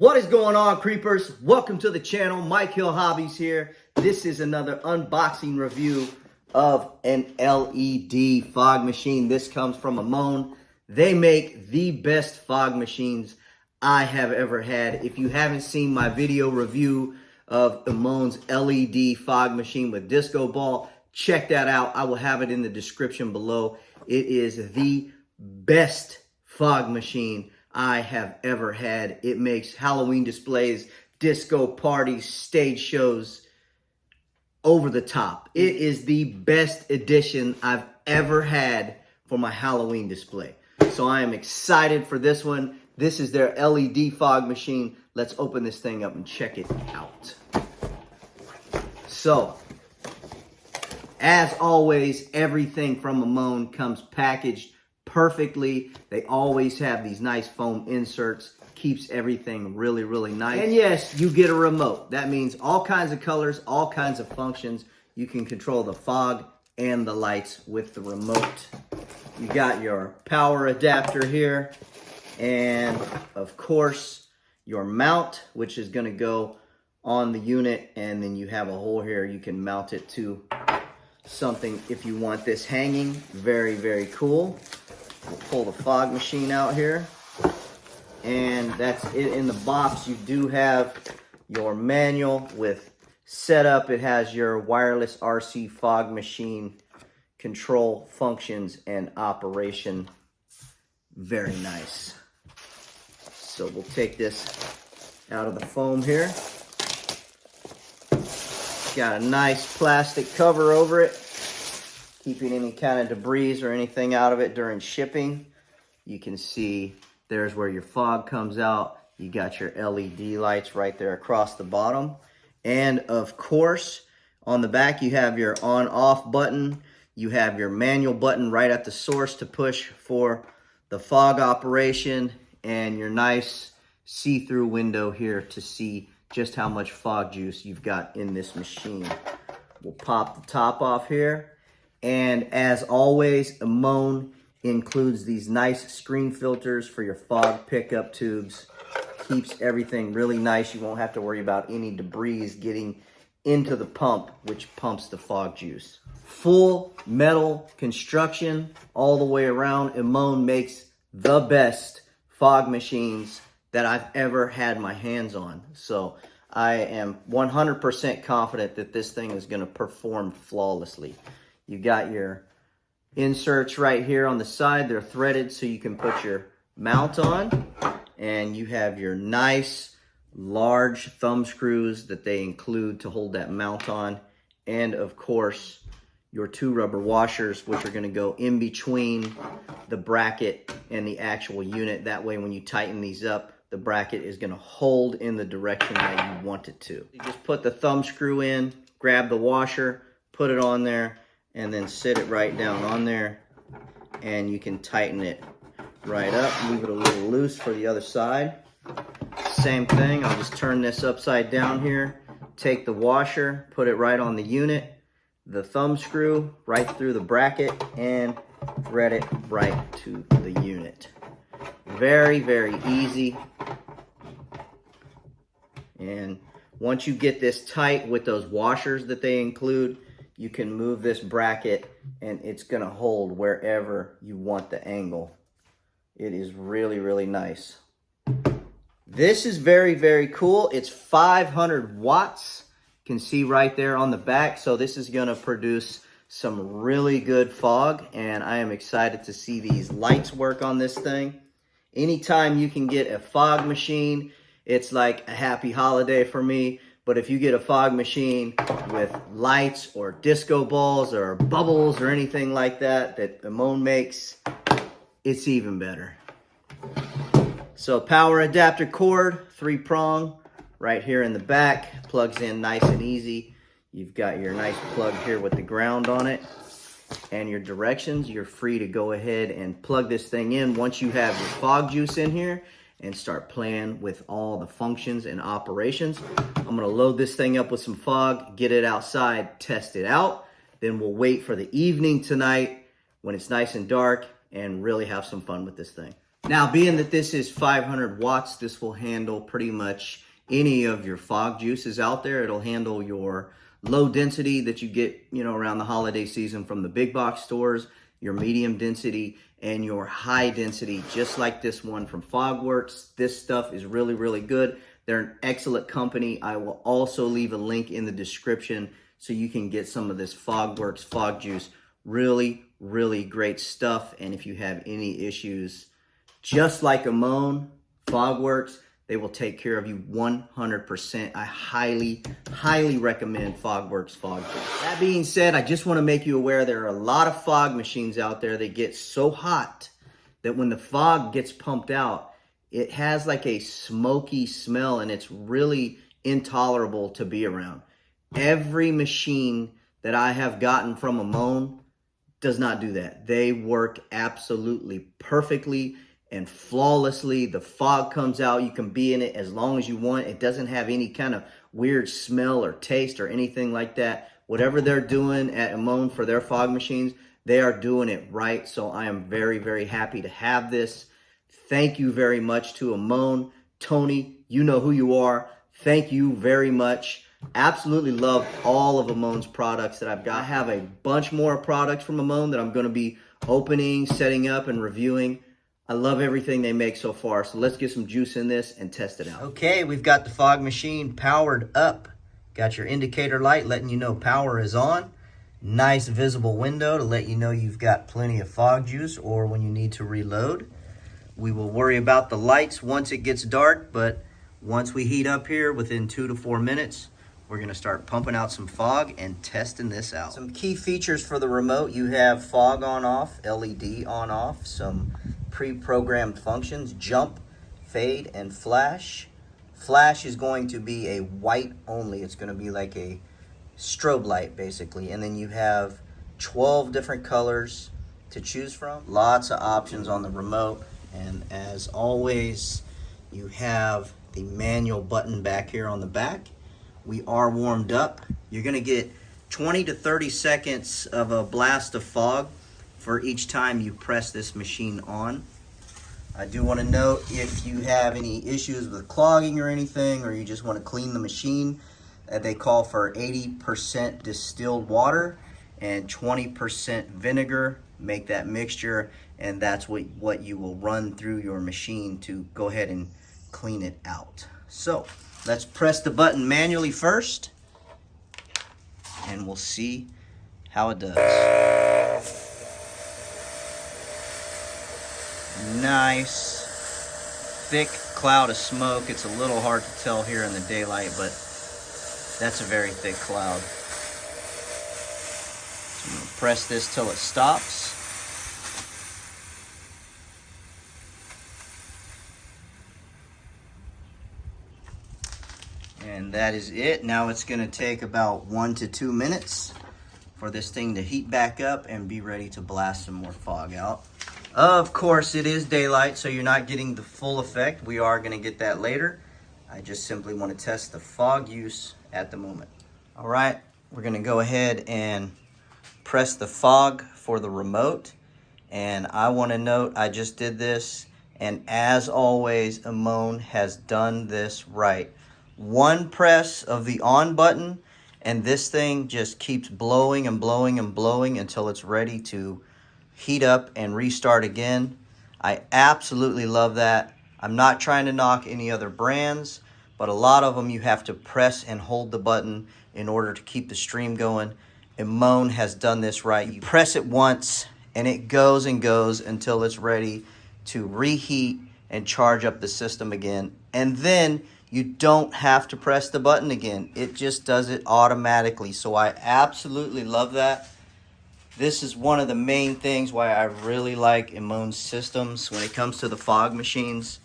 What is going on, creepers? Welcome to the channel. Mike Hill Hobbies here. This is another unboxing review of an LED fog machine. This comes from Amon. They make the best fog machines I have ever had. If you haven't seen my video review of Amon's LED fog machine with disco ball, check that out. I will have it in the description below. It is the best fog machine I have ever had. It makes Halloween displays, disco parties, stage shows over the top. It is the best addition I've ever had for my Halloween display. So I am excited for this one. This is their LED fog machine. Let's open this thing up and check it out. So, as always, everything from Amon comes packaged perfectly. They always have these nice foam inserts. Keeps everything really, really nice. And yes, you get a remote. That means all kinds of colors, all kinds of functions. You can control the fog and the lights with the remote. You got your power adapter here. And of course, your mount, which is going to go on the unit. And then you have a hole here. You can mount it to something if you want this hanging. Very, very cool. We'll pull the fog machine out here, and that's it in the box. You do have your manual with setup. It has your wireless RC fog machine control functions and operation. Very nice. So we'll take this out of the foam here. Got a nice plastic cover over it, keeping any kind of debris or anything out of it during shipping. You can see there's where your fog comes out. You got your LED lights right there across the bottom. And of course, on the back, you have your on-off button. You have your manual button right at the source to push for the fog operation, and your nice see-through window here to see just how much fog juice you've got in this machine. We'll pop the top off here. And as always, Amon includes these nice screen filters for your fog pickup tubes. Keeps everything really nice. You won't have to worry about any debris getting into the pump, which pumps the fog juice. Full metal construction all the way around. Amon makes the best fog machines that I've ever had my hands on. So I am 100% confident that this thing is going to perform flawlessly. You got your inserts right here on the side. They're threaded so you can put your mount on. And you have your nice large thumb screws that they include to hold that mount on. And of course, your two rubber washers, which are going to go in between the bracket and the actual unit. That way, when you tighten these up, the bracket is going to hold in the direction that you want it to. You just put the thumb screw in, grab the washer, put it on there, and then sit it right down on there, and you can tighten it right up. Leave it a little loose for the other side. Same thing, I'll just turn this upside down here, take the washer, put it right on the unit, the thumb screw right through the bracket, and thread it right to the unit. Very, very easy. And once you get this tight with those washers that they include, you can move this bracket and it's going to hold wherever you want the angle. It is really, really nice. This is very, very cool. It's 500 watts. You can see right there on the back. So this is going to produce some really good fog, and I am excited to see these lights work on this thing. Anytime you can get a fog machine, it's like a happy holiday for me. But if you get a fog machine with lights or disco balls or bubbles or anything like that that Amon makes, it's even better. So power adapter cord, 3-prong, right here in the back. Plugs in nice and easy. You've got your nice plug here with the ground on it. And your directions, you're free to go ahead and plug this thing in once you have your fog juice in here and start playing with all the functions and operations. I'm going to load this thing up with some fog, get it outside, test it out. Then we'll wait for the evening tonight when it's nice and dark and really have some fun with this thing. Now, being that this is 500 watts, this will handle pretty much any of your fog juices out there. It'll handle your low density that you get, around the holiday season from the big box stores, your medium density, and your high density, just like this one from Fogworks. This stuff is really, really good. They're an excellent company. I will also leave a link in the description so you can get some of this Fogworks fog juice. Really, really great stuff. And if you have any issues, just like Amone, Fogworks, they will take care of you 100%. I highly, highly recommend Fogworks fog juice. That being said, I just want to make you aware there are a lot of fog machines out there that get so hot that when the fog gets pumped out, it has like a smoky smell and it's really intolerable to be around. Every machine that I have gotten from Amone does not do that. They work absolutely perfectly and flawlessly. The fog comes out. You can be in it as long as you want. It doesn't have any kind of weird smell or taste or anything like that. Whatever they're doing at Amone for their fog machines, they are doing it right. So I am very, very happy to have this. Thank you very much to Amone. Tony, you know who you are. Thank you very much. Absolutely love all of Amone's products that I've got. I have a bunch more products from Amone that I'm going to be opening, setting up, and reviewing. I love everything they make so far, so let's get some juice in this and test it out. Okay, we've got the fog machine powered up. Got your indicator light letting you know power is on. Nice visible window to let you know you've got plenty of fog juice or when you need to reload. We will worry about the lights once it gets dark, but once we heat up here within 2 to 4 minutes, we're going to start pumping out some fog and testing this out. Some key features for the remote: you have fog on off, LED on off, some pre-programmed functions: jump, fade, and flash. Flash is going to be a white only. It's going to be like a strobe light basically. And then you have 12 different colors to choose from. Lots of options on the remote. And as always, you have the manual button back here on the back. We are warmed up. You're going to get 20 to 30 seconds of a blast of fog for each time you press this machine on. I do want to note, if you have any issues with clogging or anything, or you just want to clean the machine, they call for 80% distilled water and 20% vinegar. Make that mixture, and that's what you will run through your machine to go ahead and clean it out. So let's press the button manually first, and we'll see how it does. Nice thick cloud of smoke. It's a little hard to tell here in the daylight, but that's a very thick cloud. So I'm going to press this till it stops. And that is it. Now it's going to take about 1 to 2 minutes for this thing to heat back up and be ready to blast some more fog out. Of course, it is daylight, so you're not getting the full effect. We are going to get that later. I just simply want to test the fog use at the moment. All right, we're going to go ahead and press the fog for the remote. And I want to note, I just did this, and as always, Amone has done this right. One press of the on button, and this thing just keeps blowing and blowing and blowing until it's ready to heat up and restart again. I absolutely love that. I'm not trying to knock any other brands, but a lot of them you have to press and hold the button in order to keep the stream going. Amone has done this right. You press it once and it goes and goes until it's ready to reheat and charge up the system again. And then you don't have to press the button again. It just does it automatically. So I absolutely love that. This is one of the main things why I really like Amone's systems when it comes to the fog machines.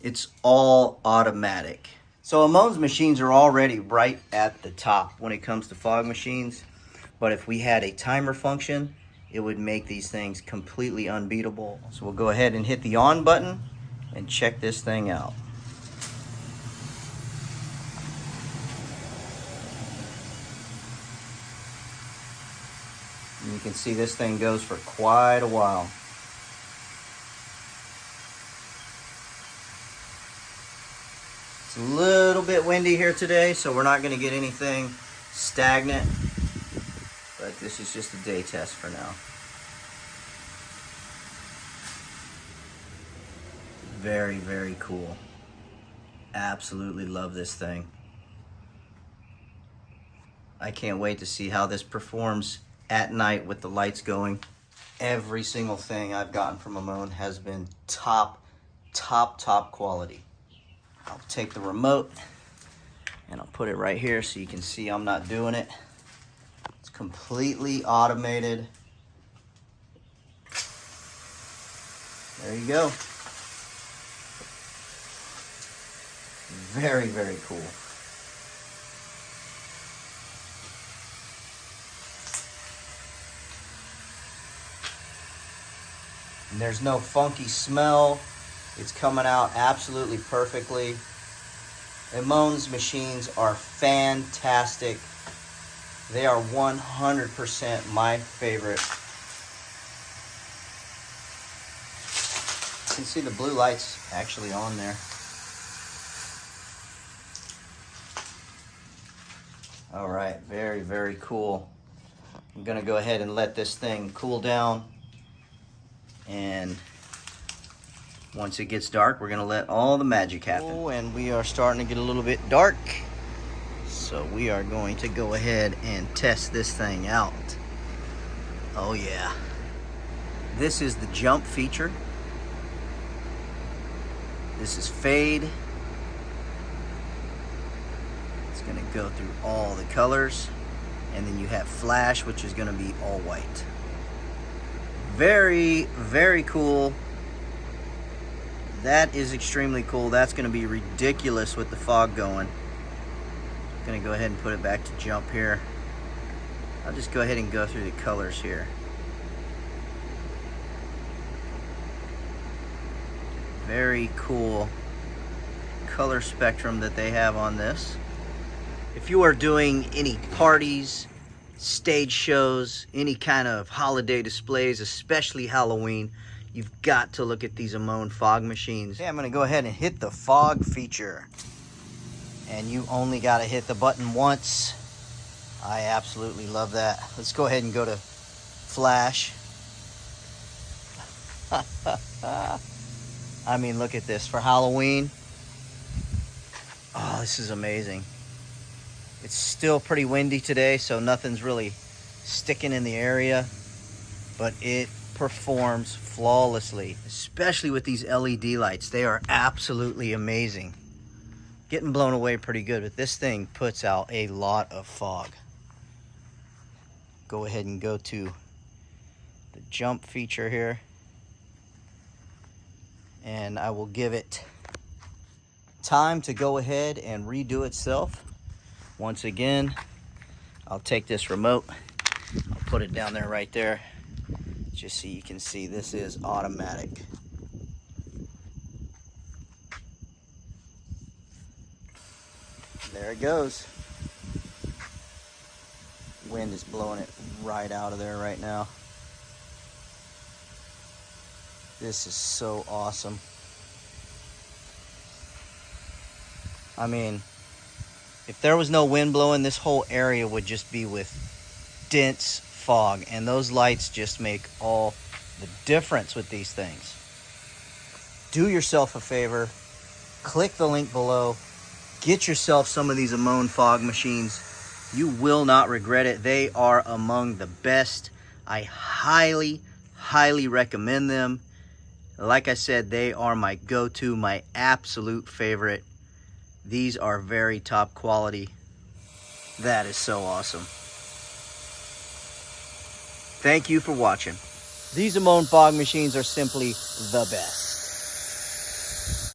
It's all automatic. So Amone's machines are already right at the top when it comes to fog machines. But if we had a timer function, it would make these things completely unbeatable. So we'll go ahead and hit the on button and check this thing out. And you can see this thing goes for quite a while. It's a little bit windy here today, so we're not going to get anything stagnant, but this is just a day test for now. Very, very cool. Absolutely love this thing. I can't wait to see how this performs at night with the lights going. Every single thing I've gotten from Amon has been top quality. I'll take the remote and I'll put it right here so you can see I'm not doing it. It's completely automated. There you go. Very, very cool. And there's no funky smell. It's coming out absolutely perfectly. Amon's machines are fantastic. They are 100% my favorite. You can see the blue lights actually on there. All right, very, very cool. I'm gonna go ahead and let this thing cool down. And once it gets dark, we're gonna let all the magic happen. Oh, and we are starting to get a little bit dark. So we are going to go ahead and test this thing out. Oh yeah. This is the jump feature. This is fade. It's gonna go through all the colors. And then you have flash, which is gonna be all white. Very, very cool. That is extremely cool. That's gonna be ridiculous with the fog going. Gonna go ahead and put it back to jump here. I'll just go ahead and go through the colors here. Very cool color spectrum that they have on this. If you are doing any parties, stage shows, any kind of holiday displays, especially Halloween, you've got to look at these Amon fog machines. Okay, I'm gonna go ahead and hit the fog feature. And you only gotta hit the button once. I absolutely love that. Let's go ahead and go to flash. I mean, look at this for Halloween. Oh, this is amazing. It's still pretty windy today, so nothing's really sticking in the area, but it performs flawlessly, especially with these LED lights. They are absolutely amazing. Getting blown away pretty good, but this thing puts out a lot of fog. Go ahead and go to the jump feature here, and I will give it time to go ahead and redo itself. Once again, I'll take this remote, I'll put it down there right there, just so you can see this is automatic. There it goes. Wind is blowing it right out of there right now. This is so awesome. I mean, if there was no wind blowing, this whole area would just be with dense fog, and those lights just make all the difference with these things. Do yourself a favor, click the link below, get yourself some of these Amon fog machines. You will not regret it. They are among the best. I highly, highly recommend them. Like I said, they are my go-to, my absolute favorite. These are very top quality. That is so awesome. Thank you for watching. These Amon fog machines are simply the best.